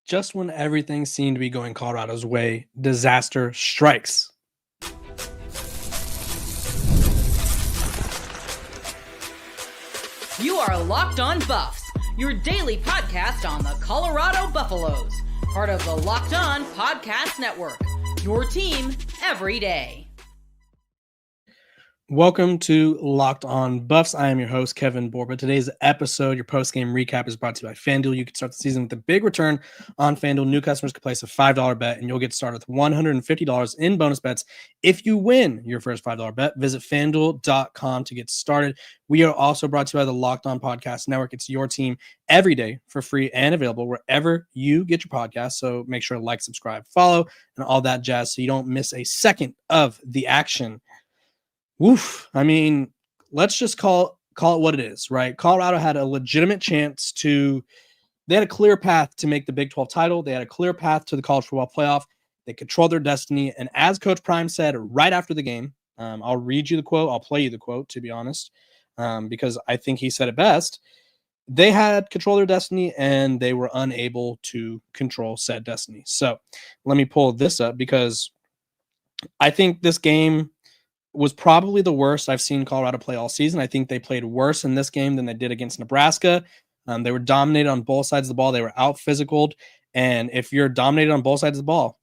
Just when everything seemed to be going Colorado's way, disaster strikes. You are Locked On Buffs, your daily podcast on the Colorado Buffaloes, part of the Locked On Podcast Network, your team every day. Welcome to Locked On Buffs. I am your host, Kevin Borba. Today's episode, your post-game recap, is brought to you by FanDuel. You can start the season with a big return on FanDuel. New customers can place a $5 bet, and you'll get started with $150 in bonus bets if you win your first $5 bet. Visit FanDuel.com to get started. We are also brought to you by the Locked On Podcast Network. It's your team every day for free and available wherever you get your podcasts. So make sure to like, subscribe, follow, and all that jazz so you don't miss a second of the action. Woof. I mean, let's just call it what it is, right? Colorado had a legitimate chance they had a clear path to make the Big 12 title. They had a clear path to the college football playoff. They controlled their destiny. And as Coach Prime said right after the game, I'll read you the quote. I'll play you the quote, to be honest, because I think he said it best. They had control their destiny and they were unable to control said destiny. So let me pull this up because I think this game was probably the worst I've seen Colorado play all season. I think they played worse in this game than they did against Nebraska. They were dominated on both sides of the ball. They were out-physicaled. And if you're dominated on both sides of the ball,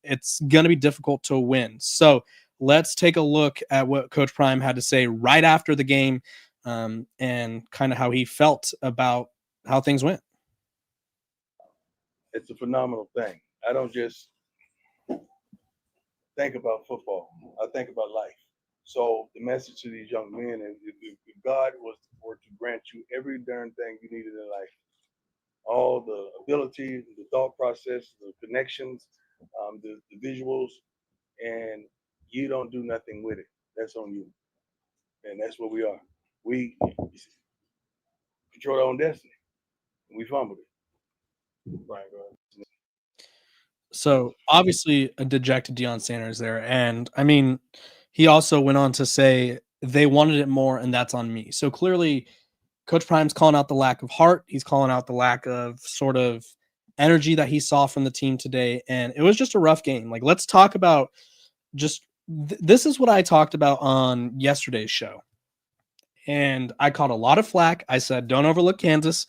it's going to be difficult to win. So let's take a look at what Coach Prime had to say right after the game and kind of how he felt about how things went. It's a phenomenal thing. I don't just think about football. I think about life. So the message to these young men is if God were to grant you every darn thing you needed in life, all the ability, the thought process, the connections, the visuals, and you don't do nothing with it, that's on you. And that's what we are. We control our own destiny. We fumbled it. Right. So obviously a dejected Deion Sanders there. And I mean, he also went on to say they wanted it more and that's on me. So clearly Coach Prime's calling out the lack of heart. He's calling out the lack of sort of energy that he saw from the team today. And it was just a rough game. Like, let's talk about this is what I talked about on yesterday's show. And I caught a lot of flack. I said, don't overlook Kansas.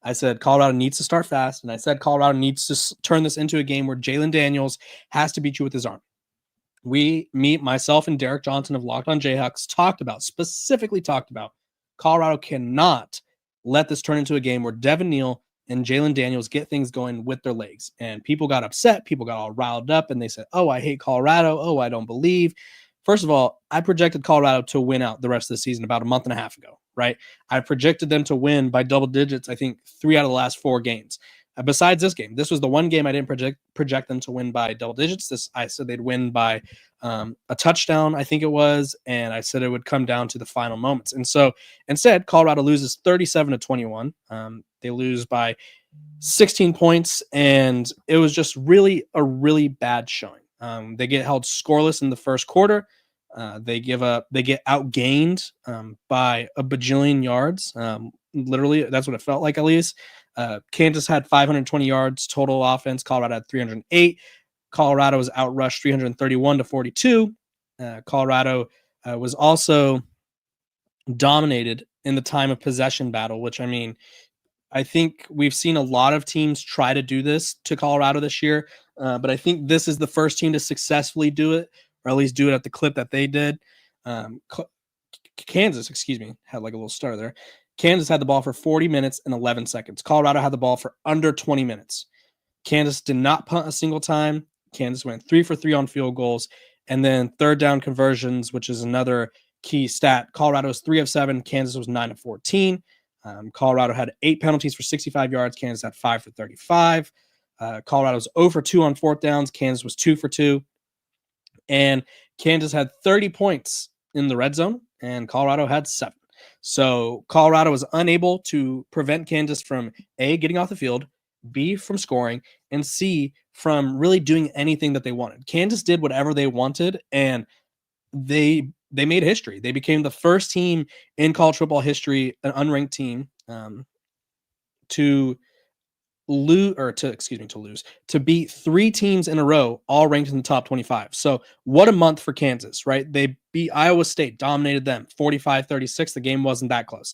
I said Colorado needs to start fast, and I said Colorado needs to turn this into a game where Jalen Daniels has to beat you with his arm. Myself, and Derek Johnson of Locked On Jayhawks specifically talked about Colorado cannot let this turn into a game where Devin Neal and Jalen Daniels get things going with their legs. And people got upset. People got all riled up, and they said, oh, I hate Colorado. Oh, I don't believe. First of all, I projected Colorado to win out the rest of the season about a month and a half ago, right? I projected them to win by double digits, I think 3 out of the last 4 games. Besides this game, this was the one game I didn't project them to win by double digits. I said they'd win by a touchdown, I think it was, and I said it would come down to the final moments. And so instead, Colorado loses 37-21. They lose by 16 points, and it was just really a really bad showing. They get held scoreless in the first quarter. They get outgained by a bajillion yards. Literally, that's what it felt like, at least. Kansas had 520 yards total offense. Colorado had 308. Colorado was outrushed 331-42. Colorado was also dominated in the time of possession battle, which, I mean, I think we've seen a lot of teams try to do this to Colorado this year, but I think this is the first team to successfully do it, or at least do it at the clip that they did. Kansas, had like a little stutter there. Kansas had the ball for 40 minutes and 11 seconds. Colorado had the ball for under 20 minutes. Kansas did not punt a single time. Kansas went 3 for 3 on field goals. And then third down conversions, which is another key stat. Colorado was 3 of 7. Kansas was 9 of 14. Colorado had 8 penalties for 65 yards. Kansas had 5 for 35. Colorado was 0 for 2 on fourth downs. Kansas was 2 for 2. And Kansas had 30 points in the red zone, and Colorado had 7. So Colorado was unable to prevent Kansas from A, getting off the field, B, from scoring, and C, from really doing anything that they wanted. Kansas did whatever they wanted, and they made history. They became the first team in college football history, an unranked team, to to beat 3 teams in a row, all ranked in the top 25. So what a month for Kansas, right? They beat Iowa State, dominated them 45-36. The game wasn't that close.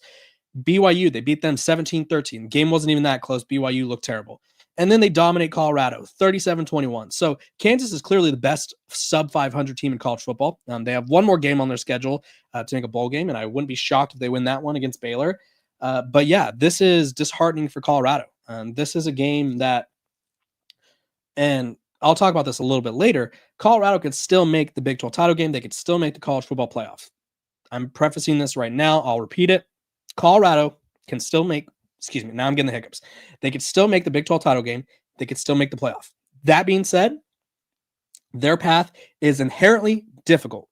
BYU, they beat them 17-13. The game wasn't even that close. BYU looked terrible. And then they dominate Colorado 37-21. So Kansas is clearly the best sub 500 team in college football. They have one more game on their schedule to make a bowl game, and I wouldn't be shocked if they win that one against Baylor. But yeah, this is disheartening for Colorado. This is a game that, and I'll talk about this a little bit later, Colorado could still make the Big 12 title game. They could still make the college football playoff. I'm prefacing this right now. I'll repeat it. Colorado can still make, now I'm getting the hiccups. They could still make the Big 12 title game. They could still make the playoff. That being said, their path is inherently difficult.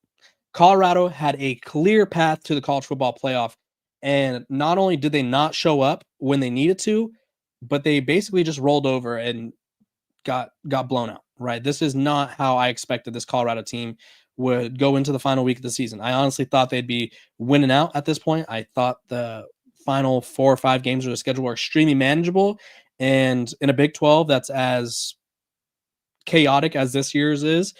Colorado had a clear path to the college football playoff, and not only did they not show up when they needed to, but they basically just rolled over and got blown out, right? This is not how I expected this Colorado team would go into the final week of the season. I honestly thought they'd be winning out at this point. I thought the final 4 or 5 games of the schedule were extremely manageable. And in a Big 12 that's as chaotic as this year's is,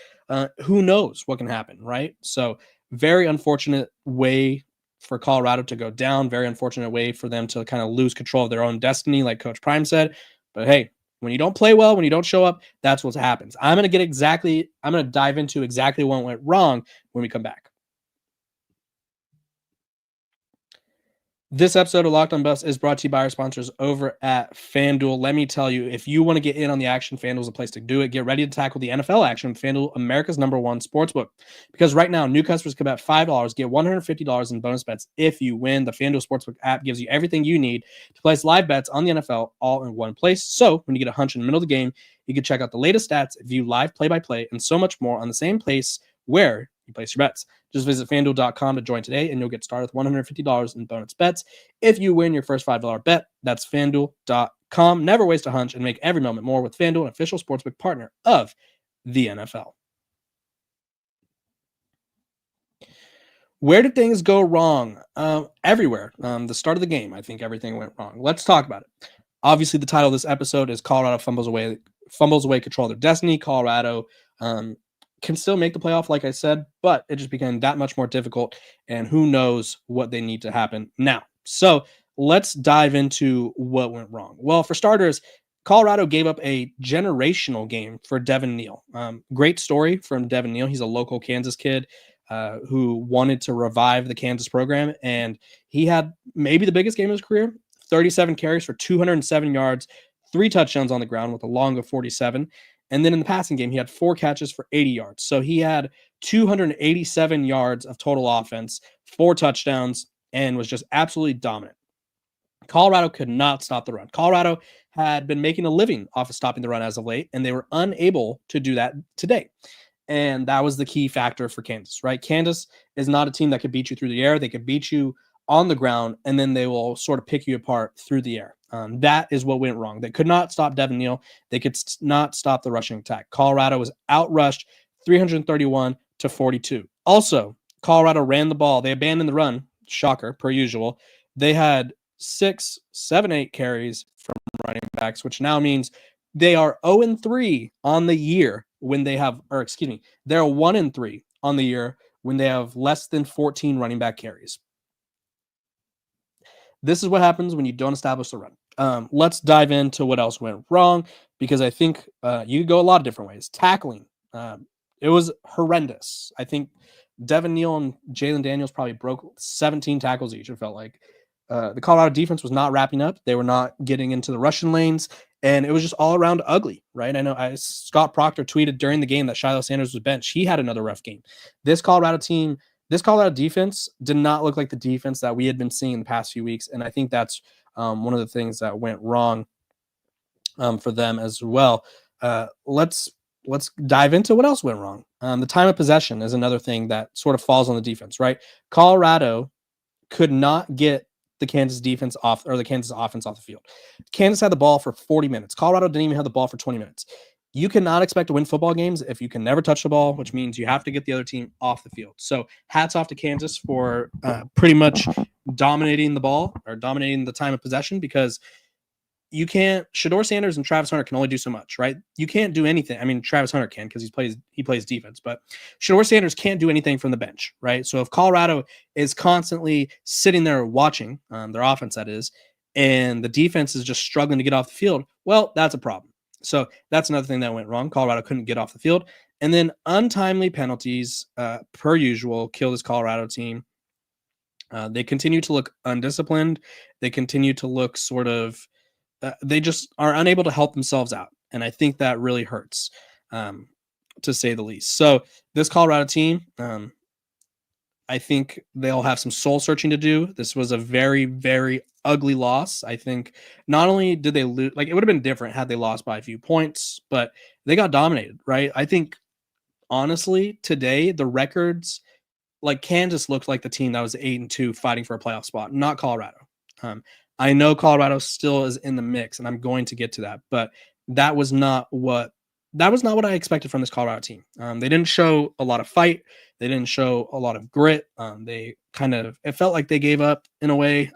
who knows what can happen, right? So very unfortunate way for Colorado to go down. Very unfortunate way for them to kind of lose control of their own destiny, like Coach Prime said. But hey, when you don't play well, when you don't show up, that's what happens. I'm going to dive into exactly what went wrong when we come back. This episode of Locked on Buffs is brought to you by our sponsors over at FanDuel. Let me tell you, if you want to get in on the action, FanDuel is a place to do it. Get ready to tackle the NFL action with FanDuel, America's #1 sportsbook. Because right now, new customers can bet $5, get $150 in bonus bets if you win. The FanDuel Sportsbook app gives you everything you need to place live bets on the NFL all in one place. So when you get a hunch in the middle of the game, you can check out the latest stats, view live play-by-play, and so much more on the same place where you place your bets. Just visit FanDuel.com to join today, and you'll get started with $150 in bonus bets if you win your first $5 bet. That's FanDuel.com. Never waste a hunch and make every moment more with FanDuel, an official sportsbook partner of the NFL. Where did things go wrong? Everywhere. The start of the game, I think everything went wrong. Let's talk about it. Obviously, the title of this episode is Colorado Fumbles Away Control of Their Destiny. Colorado can still make the playoff, like I said, but it just became that much more difficult, and who knows what they need to happen now. So let's dive into what went wrong. Well, for starters, Colorado gave up a generational game for Devin Neal. Great story from Devin Neal. He's a local Kansas kid who wanted to revive the Kansas program, and he had maybe the biggest game of his career, 37 carries for 207 yards, 3 touchdowns on the ground with a long of 47. And then in the passing game, he had 4 catches for 80 yards. So he had 287 yards of total offense, 4 touchdowns, and was just absolutely dominant. Colorado could not stop the run. Colorado had been making a living off of stopping the run as of late, and they were unable to do that today. And that was the key factor for Kansas, right? Kansas is not a team that could beat you through the air. They could beat you on the ground, and then they will sort of pick you apart through the air. That is what went wrong. They could not stop Devin Neal. They could not stop the rushing attack. Colorado was outrushed 331-42. Also, Colorado ran the ball. They abandoned the run. Shocker, per usual. They had 6, 7, 8 carries from running backs, which now means they are 0-3 on the year when they have, they're 1-3 on the year when they have less than 14 running back carries. This is what happens when you don't establish the run. Let's dive into what else went wrong, because I think you could go a lot of different ways. Tackling, it was horrendous. I think Devin Neal and Jalen Daniels probably broke 17 tackles each, it felt like. The Colorado defense was not wrapping up. They were not getting into the rushing lanes, and it was just all around ugly, right? I know Scott Proctor tweeted during the game that Shiloh Sanders was benched. He had another rough game. This Colorado defense did not look like the defense that we had been seeing in the past few weeks, and I think that's one of the things that went wrong for them as well. Let's dive into what else went wrong. The time of possession is another thing that sort of falls on the defense, right? Colorado could not get the Kansas defense off, or the Kansas offense off the field. Kansas had the ball for 40 minutes. Colorado didn't even have the ball for 20 minutes. You cannot expect to win football games if you can never touch the ball, which means you have to get the other team off the field. So hats off to Kansas for pretty much dominating the ball, or dominating the time of possession, because Shador Sanders and Travis Hunter can only do so much, right? You can't do anything. I mean, Travis Hunter can because he plays defense, but Shador Sanders can't do anything from the bench, right? So if Colorado is constantly sitting there watching their offense, that is, and the defense is just struggling to get off the field, well, that's a problem. So that's another thing that went wrong. Colorado couldn't get off the field, and then untimely penalties, per usual, kill this Colorado team. They continue to look undisciplined. They continue to look sort of they just are unable to help themselves out. And I think that really hurts, to say the least. So this Colorado team, I think they'll have some soul searching to do. This was a very, very ugly loss. I think not only did they lose, like it would have been different had they lost by a few points, but they got dominated, right? I think honestly, today, the records, like Kansas looked like the team that was 8-2 fighting for a playoff spot, not Colorado. I know Colorado still is in the mix, and I'm going to get to that, but that was not what I expected from this Colorado team. They didn't show a lot of fight. They didn't show a lot of grit. It felt like they gave up in a way.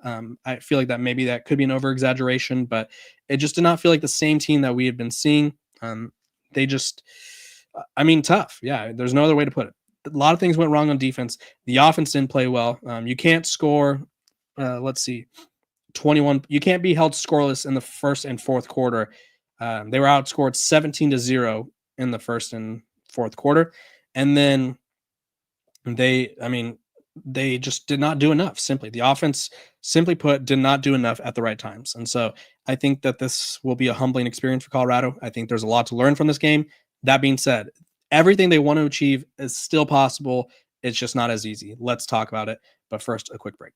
I feel like that maybe that could be an over exaggeration, but it just did not feel like the same team that we had been seeing. Tough. Yeah, there's no other way to put it. A lot of things went wrong on defense. The offense didn't play well. You can't score. Let's see, 21. You can't be held scoreless in the first and fourth quarter. They were outscored 17-0 in the first and fourth quarter, and then they just did not do enough. Simply, the offense, simply put, did not do enough at the right times. And so I think that this will be a humbling experience for Colorado. I think there's a lot to learn from this game. That being said, everything they want to achieve is still possible. It's just not as easy. Let's talk about it. But first, a quick break.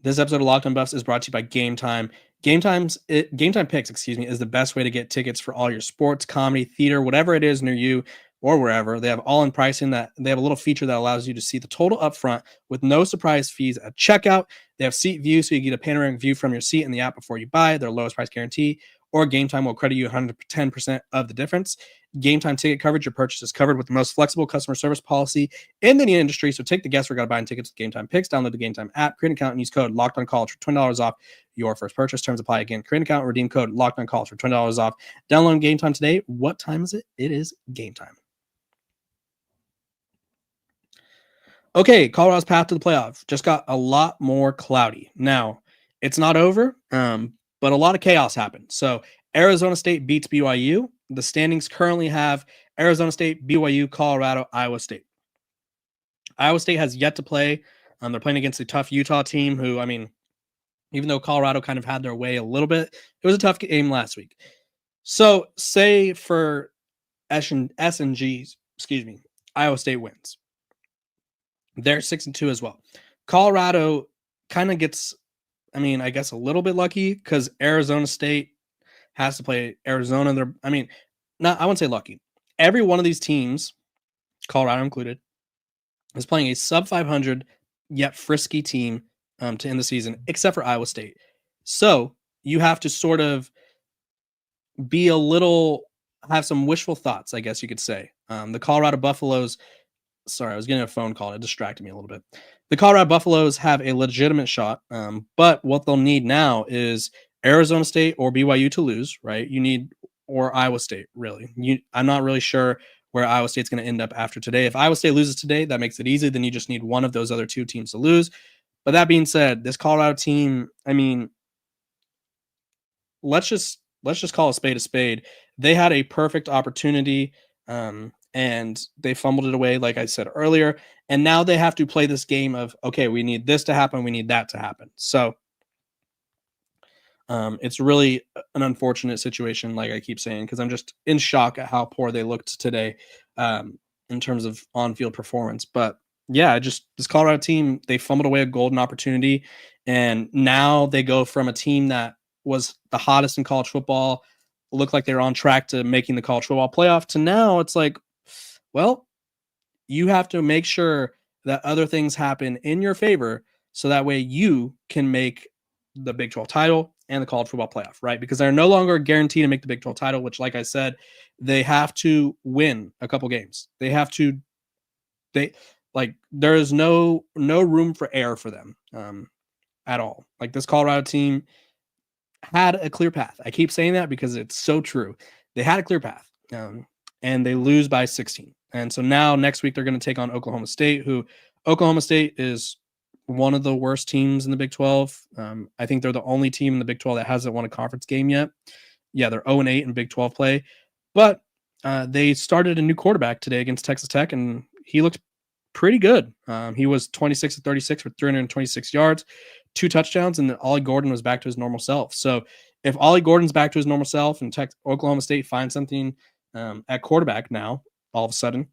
This episode of Locked On Buffs is brought to you by Gametime. Gametime Picks, is the best way to get tickets for all your sports, comedy, theater, whatever it is near you or wherever. They have all-in pricing. That they have a little feature that allows you to see the total up front with no surprise fees at checkout. They have seat view, so you get a panoramic view from your seat in the app before you buy. Their lowest price guarantee, or Gametime will credit you 110% of the difference. Gametime ticket coverage, your purchase is covered with the most flexible customer service policy in the industry. So take the guesswork out of buying tickets with Gametime Picks. Download the Gametime app, create an account, and use code LOCKEDONCollege for $20 off your first purchase. Terms apply. Again, create an account, redeem code LOCKEDONCollege for $20 off. Download Gametime today. What time is it? It is game time. Okay, Colorado's path to the playoff just got a lot more cloudy. Now, it's not over, but a lot of chaos happened. So Arizona State beats BYU. The standings currently have Arizona State, BYU, Colorado, Iowa State. Iowa State has yet to play. They're playing against a tough Utah team who, even though Colorado kind of had their way a little bit, it was a tough game last week. So say for S and G, Iowa State wins. They're 6-2 as well. Colorado kind of gets, I guess a little bit lucky because Arizona State has to play Arizona. I wouldn't say lucky. Every one of these teams, Colorado included, is playing a sub 500 yet frisky team to end the season, except for Iowa State. So you have to sort of have some wishful thoughts, I guess you could say. The Colorado Buffaloes. Sorry, I was getting a phone call. It distracted me a little bit. The Colorado Buffaloes have a legitimate shot, but what they'll need now is Arizona State or BYU to lose, right? Or Iowa State, really. I'm not really sure where Iowa State's going to end up after today. If Iowa State loses today, that makes it easy. Then you just need one of those other two teams to lose. But that being said, this Colorado team, let's just call a spade. They had a perfect opportunity, and they fumbled it away, like I said earlier. And now they have to play this game of, okay, we need this to happen. We need that to happen. So it's really an unfortunate situation, like I keep saying, because I'm just in shock at how poor they looked today in terms of on-field performance. But yeah, this Colorado team, they fumbled away a golden opportunity. And now they go from a team that was the hottest in college football, looked like they were on track to making the college football playoff, to now it's like, well, you have to make sure that other things happen in your favor so that way you can make the Big 12 title and the college football playoff, right? Because they're no longer guaranteed to make the Big 12 title, which, like I said, they have to win a couple games. There is no room for error for them. at all. Like, this Colorado team had a clear path. I keep saying that because it's so true. They had a clear path, and they lose by 16. And so now next week they're going to take on Oklahoma State, who Oklahoma State is one of the worst teams in the Big 12. I think they're the only team in the Big 12 that hasn't won a conference game yet. Yeah, they're 0-8 in Big 12 play, but they started a new quarterback today against Texas Tech, and he looked pretty good. He was 26 of 36 for 326 yards, 2 touchdowns, and Ollie Gordon was back to his normal self. So if Ollie Gordon's back to his normal self and Oklahoma State finds something at quarterback now, all of a sudden,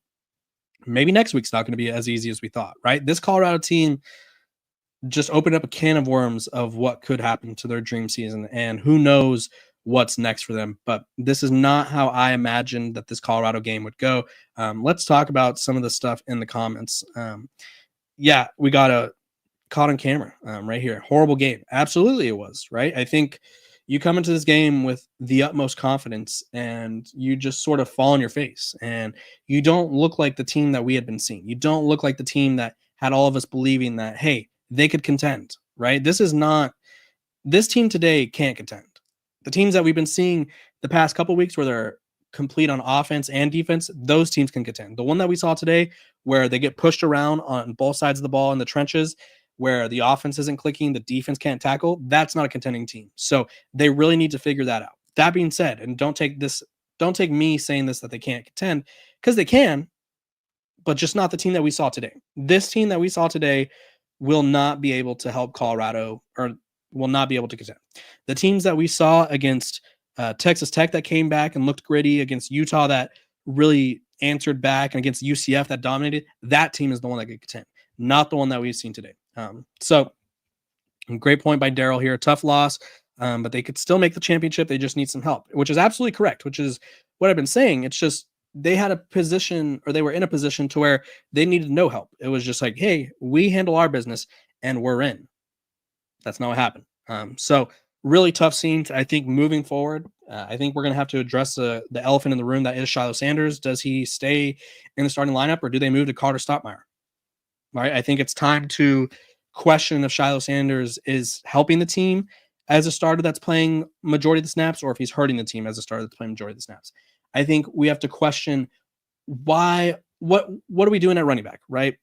maybe next week's not going to be as easy as we thought, right? This Colorado team just opened up a can of worms of what could happen to their dream season, and who knows what's next for them. But this is not how I imagined that this Colorado game would go. Let's talk about some of the stuff in the comments. Yeah, we got caught on camera right here. Horrible game. Absolutely it was, right? I think you come into this game with the utmost confidence and you just sort of fall on your face, and you don't look like the team that we had been seeing. You don't look like the team that had all of us believing that, hey, they could contend, right? This team today can't contend. The teams that we've been seeing the past couple weeks where they're complete on offense and defense, those teams can contend. The one that we saw today where they get pushed around on both sides of the ball in the trenches, where the offense isn't clicking, the defense can't tackle, that's not a contending team. So they really need to figure that out. That being said, and don't take me saying this that they can't contend, because they can, but just not the team that we saw today. This team that we saw today will not be able to help Colorado, or will not be able to contend. The teams that we saw against Texas Tech that came back and looked gritty, against Utah that really answered back, and against UCF that dominated, that team is the one that could contend, not the one that we've seen today. So great point by Daryl here. Tough loss, but they could still make the championship. They just need some help, which is absolutely correct, which is what I've been saying. It's just they had a position, or they were in a position to where they needed no help. It was just like, hey, we handle our business and we're in. That's not what happened. So really tough scenes. I think moving forward, I think we're going to have to address the elephant in the room that is Shiloh Sanders. Does he stay in the starting lineup, or do they move to Carter Stottmeyer? Right. I think it's time to question if Shiloh Sanders is helping the team as a starter that's playing majority of the snaps, or if he's hurting the team as a starter that's playing majority of the snaps. I think we have to question why. What are we doing at running back? Right.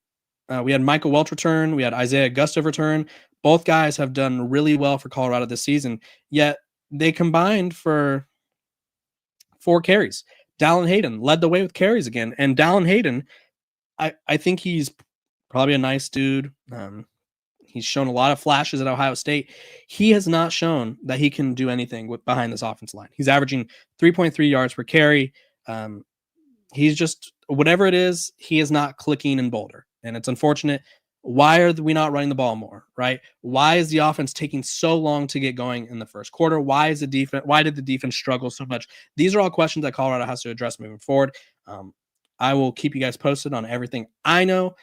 We had Michael Welch return. We had Isaiah Gustav return. Both guys have done really well for Colorado this season, yet they combined for 4 carries. Dallin Hayden led the way with carries again. And Dallin Hayden, I think he's probably a nice dude. He's shown a lot of flashes at Ohio State. He has not shown that he can do anything behind this offensive line. He's averaging 3.3 yards per carry. He's just, whatever it is, he is not clicking in Boulder. And it's unfortunate. Why are we not running the ball more, right? Why is the offense taking so long to get going in the first quarter? Why did the defense struggle so much? These are all questions that Colorado has to address moving forward. I will keep you guys posted on everything I know.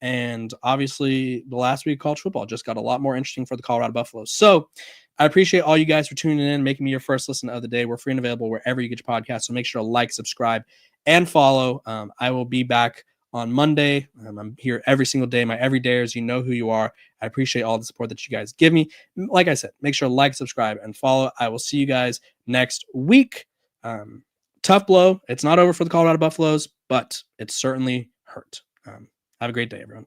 And obviously the last week of college football just got a lot more interesting for the Colorado Buffaloes. So I appreciate all you guys for tuning in, making me your first listen of the day. We're free and available wherever you get your podcasts. So make sure to like, subscribe, and follow. I will be back on Monday. I'm here every single day. My everydayers, you know who you are. I appreciate all the support that you guys give me. Like I said, make sure to like, subscribe, and follow. I will see you guys next week. Tough blow. It's not over for the Colorado Buffaloes, but it certainly hurt. Have a great day, everyone.